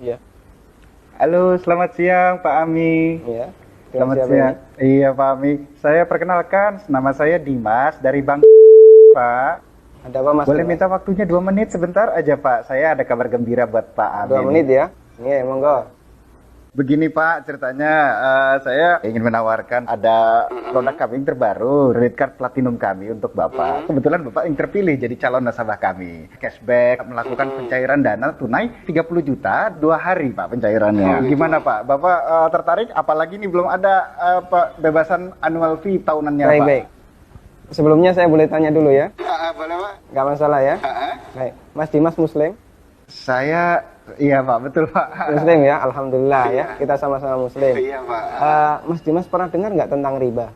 Iya. Halo, selamat siang Pak Ami. Iya. Selamat Siapa siang. ini? Iya Pak Ami. Saya perkenalkan, nama saya Dimas dari Bang Pak. Ada apa Mas? Boleh Dimas? minta waktunya 2 menit sebentar aja Pak. Saya ada kabar gembira buat Pak Ami 2 menit nih. ya? Iya, monggo. Begini Pak, ceritanya saya ingin menawarkan ada produk kami yang terbaru, Rate Card Platinum kami untuk Bapak. Kebetulan Bapak yang terpilih jadi calon nasabah kami. Cashback, melakukan pencairan dana tunai 30 juta, 2 hari Pak pencairannya. Gimana Pak? Bapak tertarik? Apalagi ini belum ada bebasan annual fee tahunannya Baik, Pak. baik. Sebelumnya saya boleh tanya dulu ya? Boleh Pak? Nggak masalah ya? Baik. Mas Dimas Muslim? Saya, iya Pak, betul Pak. Muslim ya? Alhamdulillah ya. Kita sama-sama Muslim. Iya Pak. Mas Dimas pernah dengar nggak tentang riba?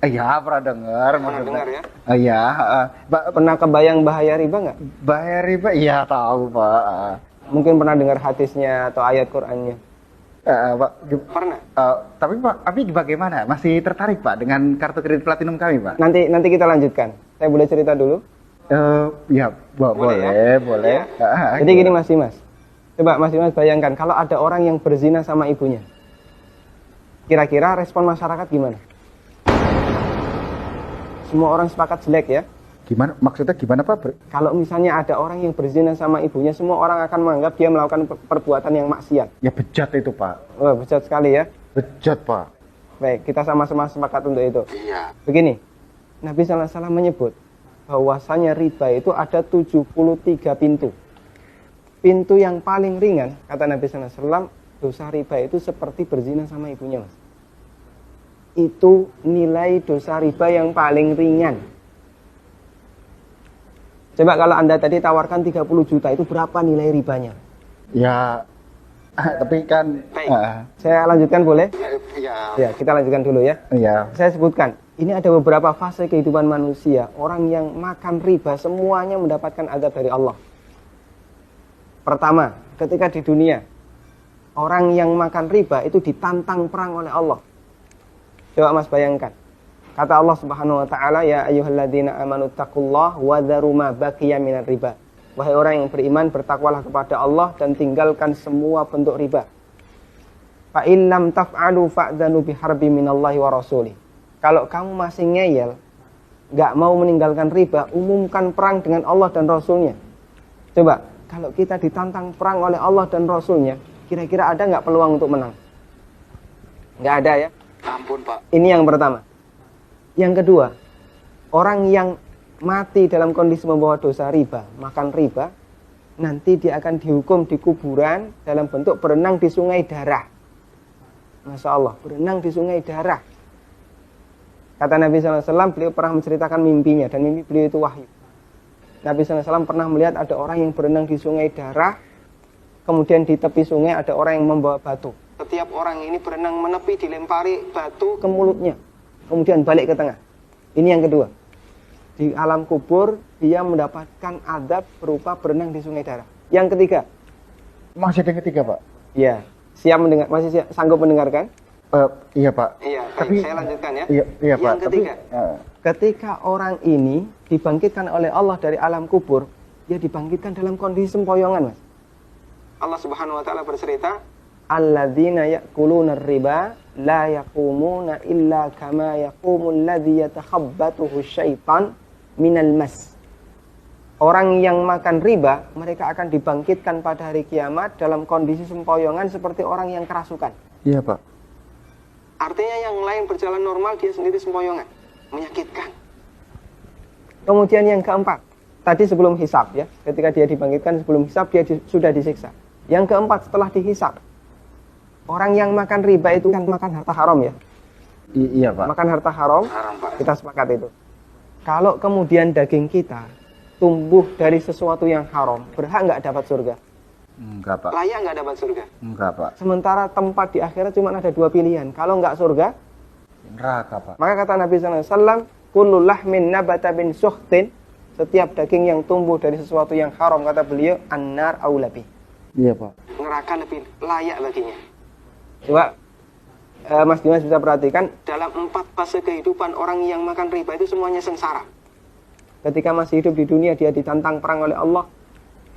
Iya, pernah dengar. Pernah dengar ya? Iya, Pernah kebayang bahaya riba nggak? bahaya riba, iya tahu Pak. Mungkin pernah dengar hadisnya atau ayat Qur'annya? Pak, Pernah. tapi Pak, bagaimana? Masih tertarik Pak dengan kartu kredit platinum kami Pak? Nanti kita lanjutkan. Saya boleh cerita dulu? Ya, boleh, boleh. Jadi gini Mas Dimas. Coba Mas Dimas bayangkan kalau ada orang yang berzina sama ibunya. Kira-kira respon masyarakat gimana? Semua orang sepakat jelek ya. Gimana? Maksudnya gimana Pak? Kalau misalnya ada orang yang berzina sama ibunya, semua orang akan menganggap dia melakukan perbuatan yang maksiat. Ya bejat itu Pak. Wah, bejat sekali ya. Bejat Pak. Baik, kita sama-sama sepakat untuk itu. Iya. Begini, Nabi SAW menyebut bahwasanya riba itu ada 73 pintu. Pintu yang paling ringan, kata Nabi SAW, dosa riba itu seperti berzina sama ibunya, Mas. Itu nilai dosa riba yang paling ringan. Coba kalau Anda tadi tawarkan 30 juta, itu berapa nilai ribanya? Ya, tapi kan... Saya lanjutkan boleh? Ya. Ya, kita lanjutkan dulu ya. Iya. Saya sebutkan, ini ada beberapa fase kehidupan manusia. Orang yang makan riba semuanya mendapatkan azab dari Allah. Pertama, ketika di dunia, orang yang makan riba itu ditantang perang oleh Allah. Coba Mas bayangkan. Kata Allah Subhanahu wa taala, ya ayyuhalladzina amanu taqullaha wa dharu ma baqiya minar riba. Wahai orang yang beriman, bertakwalah kepada Allah dan tinggalkan semua bentuk riba. Fa in lam taf'alu fa'dzanu biharbi minallahi wa rasulih. Kalau kamu masih ngeyel, nggak mau meninggalkan riba, umumkan perang dengan Allah dan Rasulnya. Coba, kalau kita ditantang perang oleh Allah dan Rasulnya, kira-kira ada nggak peluang untuk menang? Nggak ada ya? Ampun Pak. Ini yang pertama. Yang kedua, orang yang mati dalam kondisi membawa dosa riba, makan riba, nanti dia akan dihukum di kuburan dalam bentuk berenang di sungai darah. Masya Allah, berenang di sungai darah. Kata Nabi SAW, beliau pernah menceritakan mimpinya, dan mimpi beliau itu wahyu. Nabi SAW pernah melihat ada orang yang berenang di sungai darah, kemudian di tepi sungai ada orang yang membawa batu. Setiap orang ini berenang menepi, dilempari batu ke mulutnya, kemudian balik ke tengah. Ini yang kedua. Di alam kubur, dia mendapatkan azab berupa berenang di sungai darah. Yang ketiga. Masih ada yang ketiga Pak? Iya. Siap mendengar? Masih sanggup mendengarkan? Iya Pak. Iya, tapi saya lanjutkan ya. Iya Pak. Yang ketiga, ketika orang ini dibangkitkan oleh Allah dari alam kubur, dia dibangkitkan dalam kondisi sempoyongan, Mas. Allah Subhanahu wa taala bercerita, alladzina ya'kuluna riba la yaqumuna illa kama yaqumul ladzi yatakhabbathu syaitan minal mas. Orang yang makan riba, mereka akan dibangkitkan pada hari kiamat dalam kondisi sempoyongan seperti orang yang kerasukan. Iya Pak. Artinya yang lain berjalan normal, dia sendiri sempoyongan. Menyakitkan. Kemudian yang keempat, tadi sebelum hisab ya, ketika dia dibangkitkan sebelum hisab, dia sudah disiksa. Yang keempat, setelah dihisab, orang yang makan riba itu kan makan harta haram ya. Iya Pak. Makan harta haram, Pak. kita sepakat itu. Kalau kemudian daging kita tumbuh dari sesuatu yang haram, berhak nggak dapat surga? Enggak Pak. Layak nggak dapat surga? Enggak Pak. Sementara tempat di akhirat cuma ada 2 pilihan. Kalau nggak surga, Neraka Pak. maka kata Nabi SAW, kullu lahmin nabata bin suhtin, setiap daging yang tumbuh dari sesuatu yang haram, kata beliau, annar aulabi. Iya Pak. Neraka lebih layak baginya. Coba Mas Dimas bisa perhatikan, dalam 4 fase kehidupan orang yang makan riba itu semuanya sengsara. Ketika masih hidup di dunia, dia ditantang perang oleh Allah.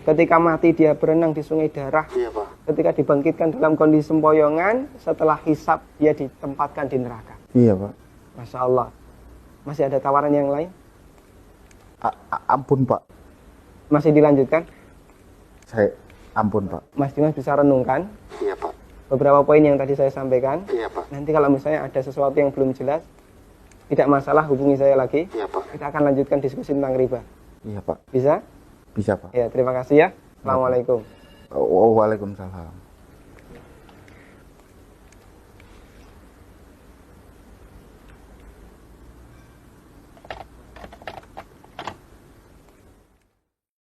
Ketika mati, dia berenang di sungai darah. Iya Pak. ketika dibangkitkan dalam kondisi sempoyongan, setelah hisab dia ditempatkan di neraka. Iya, Pak. Masya Allah. Masih ada tawaran yang lain? Ampun, Pak. Masih dilanjutkan? Ampun, Pak. Mas Dimas bisa renungkan Iya, Pak. beberapa poin yang tadi saya sampaikan. Iya, Pak. Nanti kalau misalnya ada sesuatu yang belum jelas, tidak masalah, hubungi saya lagi. Iya, Pak. Kita akan lanjutkan diskusi tentang riba. Iya, Pak. Bisa? Bisa, Pak. Ya, terima kasih ya. Assalamualaikum. Waalaikumsalam.